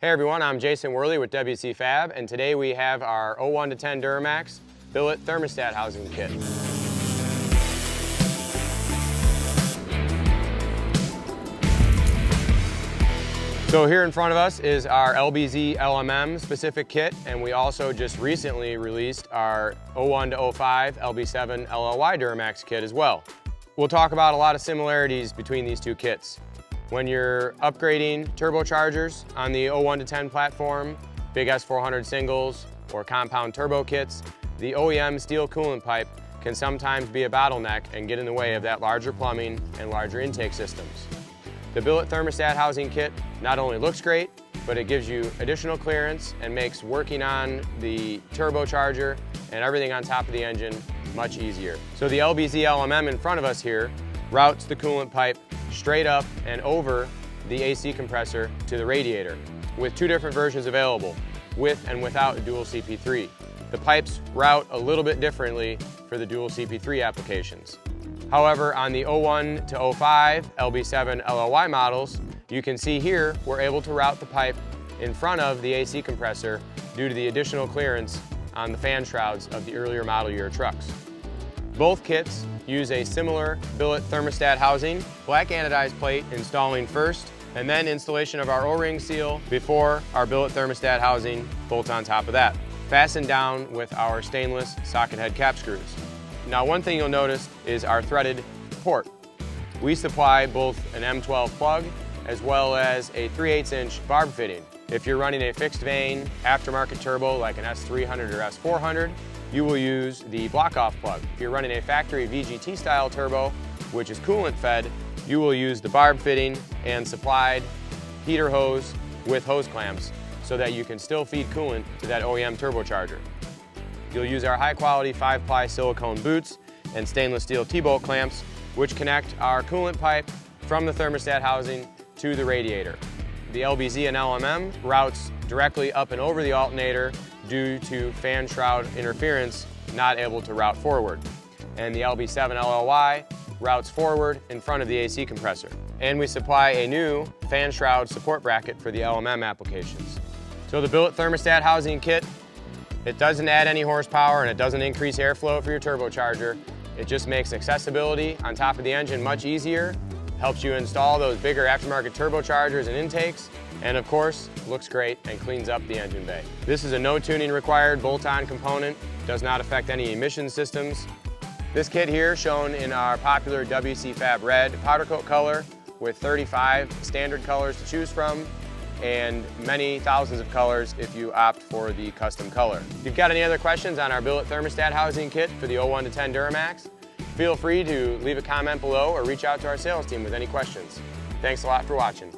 Hey everyone, I'm Jason Wehrli with WCFab, and today we have our 01 to 10 Duramax Billet Thermostat housing kit. So here in front of us is our LBZ LMM specific kit, and we also just recently released our 01 to 05 LB7 LLY Duramax kit as well. We'll talk about a lot of similarities between these two kits. When you're upgrading turbochargers on the 01 to 10 platform, big S400 singles or compound turbo kits, the OEM steel coolant pipe can sometimes be a bottleneck and get in the way of that larger plumbing and larger intake systems. The Billet Thermostat housing kit not only looks great, but it gives you additional clearance and makes working on the turbocharger and everything on top of the engine much easier. So the LBZ LMM in front of us here routes the coolant pipe straight up and over the AC compressor to the radiator, with two different versions available, with and without a dual CP3. The pipes route a little bit differently for the dual CP3 applications. However, on the 01 to 05 LB7 LLY models, you can see here we're able to route the pipe in front of the AC compressor due to the additional clearance on the fan shrouds of the earlier model year trucks. Both kits use a similar billet thermostat housing, black anodized plate installing first, and then installation of our O-ring seal before our billet thermostat housing bolts on top of that, fastened down with our stainless socket head cap screws. Now, one thing you'll notice is our threaded port. We supply both an M12 plug as well as a 3/8" barb fitting. If you're running a fixed vane aftermarket turbo like an S300 or S400, you will use the block-off plug. If you're running a factory VGT style turbo, which is coolant fed, you will use the barb fitting and supplied heater hose with hose clamps so that you can still feed coolant to that OEM turbocharger. You'll use our high-quality 5-ply silicone boots and stainless steel T-bolt clamps, which connect our coolant pipe from the thermostat housing to the radiator. The LBZ and LMM routes directly up and over the alternator due to fan shroud interference, not able to route forward. And the LB7 LLY routes forward in front of the AC compressor. And we supply a new fan shroud support bracket for the LMM applications. So the Billet Thermostat housing kit, it doesn't add any horsepower and it doesn't increase airflow for your turbocharger. It just makes accessibility on top of the engine much easier, helps you install those bigger aftermarket turbochargers and intakes, and of course, looks great and cleans up the engine bay. This is a no tuning required bolt-on component, does not affect any emission systems. This kit here, shown in our popular WCFab red powder coat color with 35 standard colors to choose from, and many thousands of colors if you opt for the custom color. If you've got any other questions on our Billet Thermostat housing kit for the 01 to 10 Duramax, feel free to leave a comment below or reach out to our sales team with any questions. Thanks a lot for watching.